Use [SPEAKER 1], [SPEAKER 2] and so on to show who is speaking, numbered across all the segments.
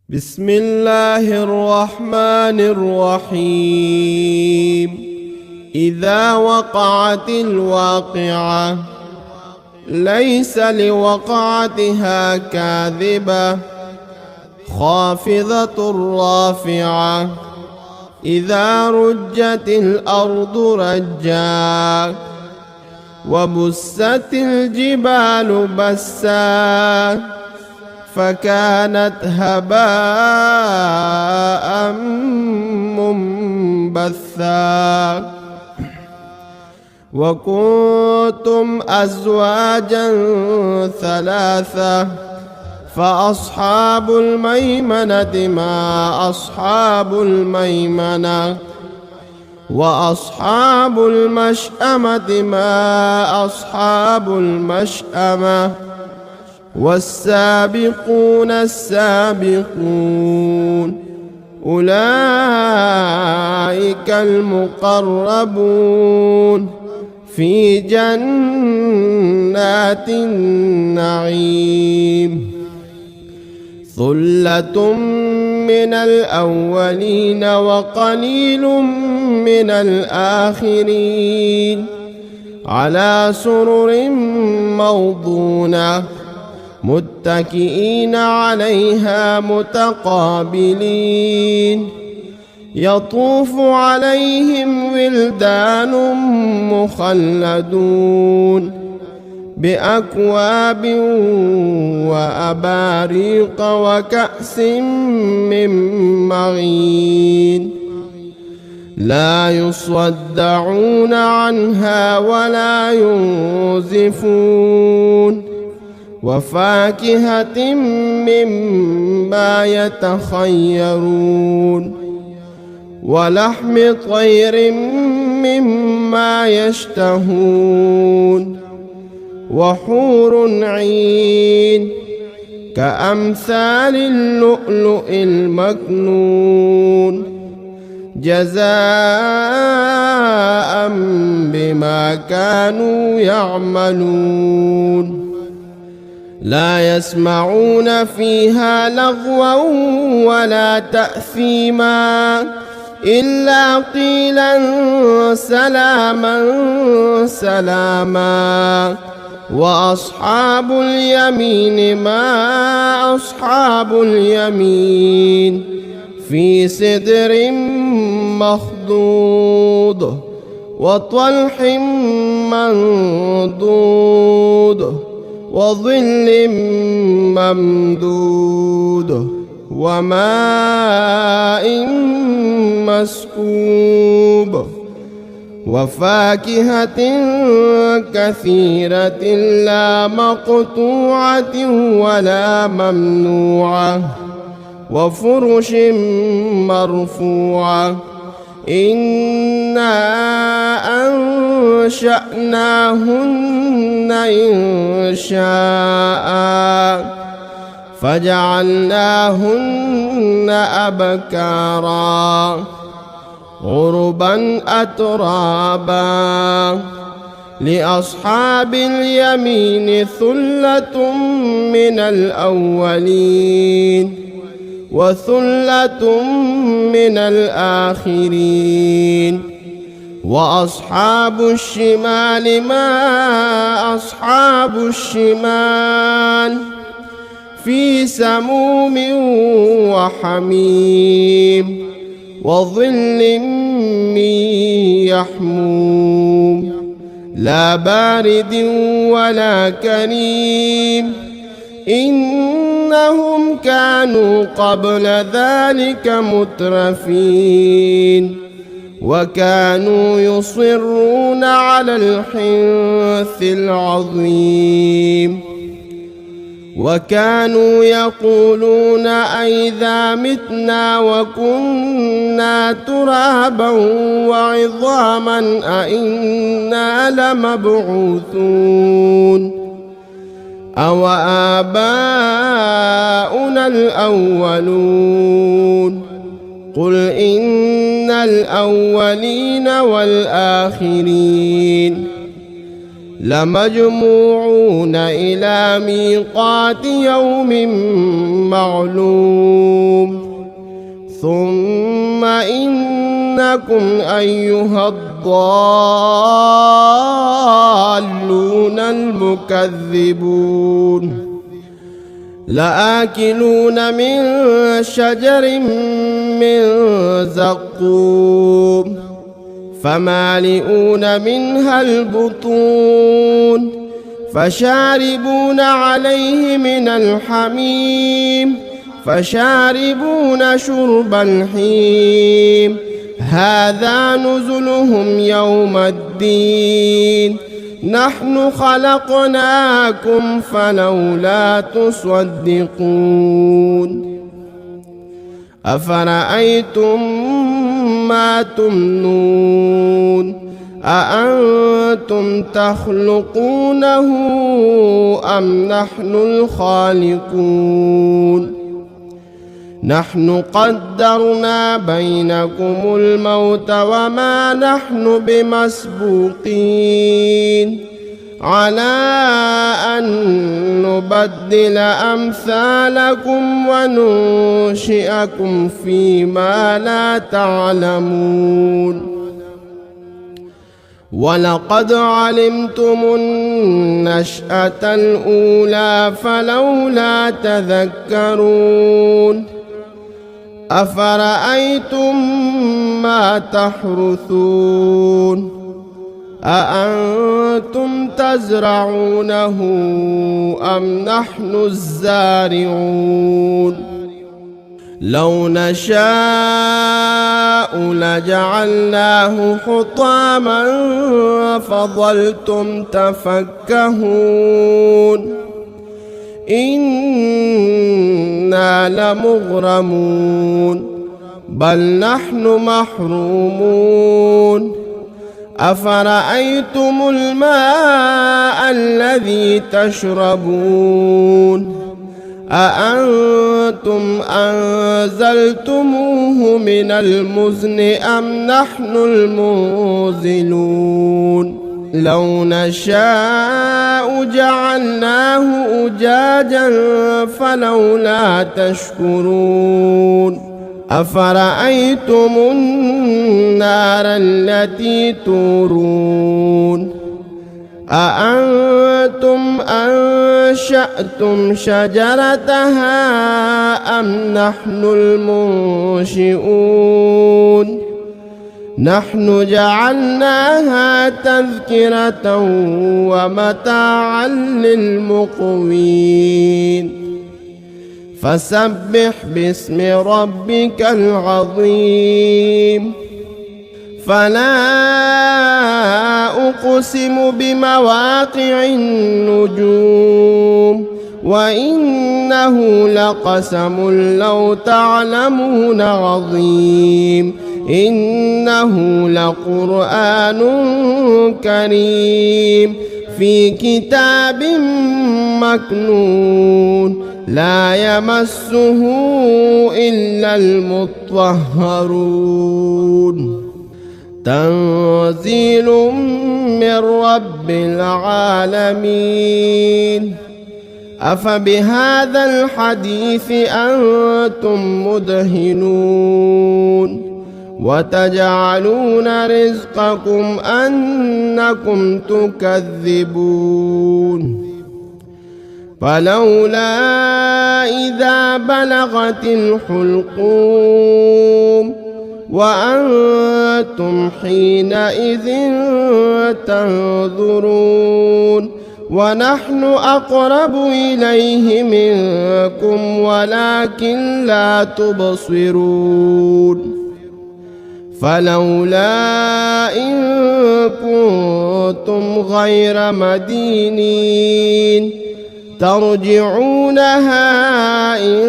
[SPEAKER 1] بسم الله الرحمن الرحيم. إذا وقعت الواقعة ليس لوقعتها كاذبة خافضة رافعة. إذا رجت الأرض رجا وبست الجبال بسا فكانت هباء منبثا. وكنتم أزواجا ثلاثة فأصحاب الميمنة ما أصحاب الميمنة وأصحاب المشأمة ما أصحاب المشأمة والسابقون السابقون أولئك المقربون في جنات النعيم. ثلة من الأولين وقليل من الآخرين على سرر موضونة متكئين عليها متقابلين. يطوف عليهم ولدان مخلدون بأكواب وأباريق وكأس من معين لا يصدعون عنها ولا ينزفون. وفاكهة مما يتخيرون ولحم طير مما يشتهون. وحور عين كأمثال اللؤلؤ المكنون جزاء بما كانوا يعملون. لا يسمعون فيها لغوا ولا تأثيما إلا قيلا سلاما سلاما. وأصحاب اليمين ما أصحاب اليمين في سدر مخضود وطلح منضود وظل ممدود وماء مسكوب. وفاكهة كثيرة لا مقطوعة ولا ممنوعة وفرش مرفوعة. إنا أنشأناهن إنشاء فجعلناهن أبكارا عربا أترابا. لأصحاب اليمين ثلة من الأولين وثلة من الآخرين. وأصحاب الشمال ما أصحاب الشمال في سموم وحميم وظل من يحموم لا بارد ولا كريم. إنهم كانوا قبل ذلك مترفين وكانوا يصرون على الحنث العظيم. وكانوا يقولون أئذا متنا وكنا ترابا وعظاما أئنا لمبعوثون أو آباؤنا الأولون. قل إن الأولين والآخرين لمجموعون إلى ميقات يوم معلوم ثم إنكم أيها الضالون المكذبون لآكلون من شجر من زقوم فمالئون منها البطون فشاربون عليه من الحميم فشاربون شرب الحميم هذا نزلهم يوم الدين نحن خلقناكم فلولا تصدقون أفرأيتم ما تمنون أأنتم تخلقونه أم نحن الخالقون نحن قدرنا بينكم الموت وما نحن بمسبوقين على أن نبدل أمثالكم وننشئكم فيما لا تعلمون ولقد علمتم النشأة الأولى فلولا تذكرون أفرأيتم ما تحرثون أأنتم تزرعونه أم نحن الزارعون لو نشاء لجعلناه حطاما فظلتم تفكهون إنا لمغرمون بل نحن محرومون أفرأيتم الماء الذي تشربون أأنتم أنزلتموه من المزن أم نحن المنزلون لو نشاء جعلناه أجاجا فلولا تشكرون أفرأيتم النار التي تورون أأنتم أنشأتم شجرتها أم نحن المنشئون نحن جعلناها تذكرة ومتاعا للمقوين فسبح باسم ربك العظيم فلا أقسم بمواقع النجوم وإنه لقسم لو تعلمون عظيم إنه لقرآن كريم في كتاب مكنون لا يمسه إلا المطهرون تنزيل من رب العالمين أفبهذا الحديث أنتم مدهنون وتجعلون رزقكم أنكم تكذبون فلولا إذا بلغت الحلقوم وأنتم حينئذ تنظرون ونحن أقرب إليه منكم ولكن لا تبصرون فلولا إن كنتم غير مدينين ترجعونها إن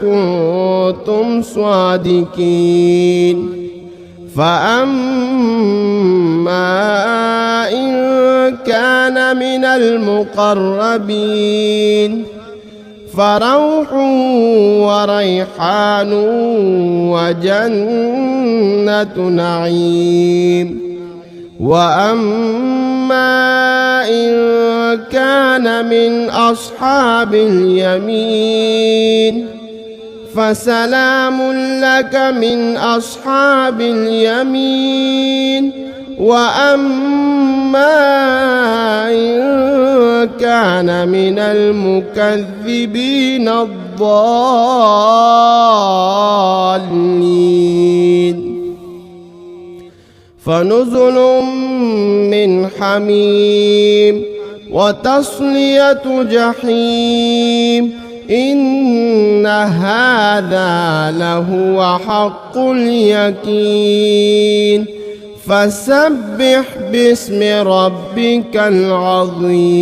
[SPEAKER 1] كنتم صادقين فأما إن كان من المقربين فروح وريحان وجنة نعيم وأما إن كان من أصحاب اليمين فسلام لك من أصحاب اليمين وأما إن كان من المكذبين الضالين فنزل من حميم وتصلية جحيم إن هذا لهو حق اليقين فسبح باسم ربك العظيم.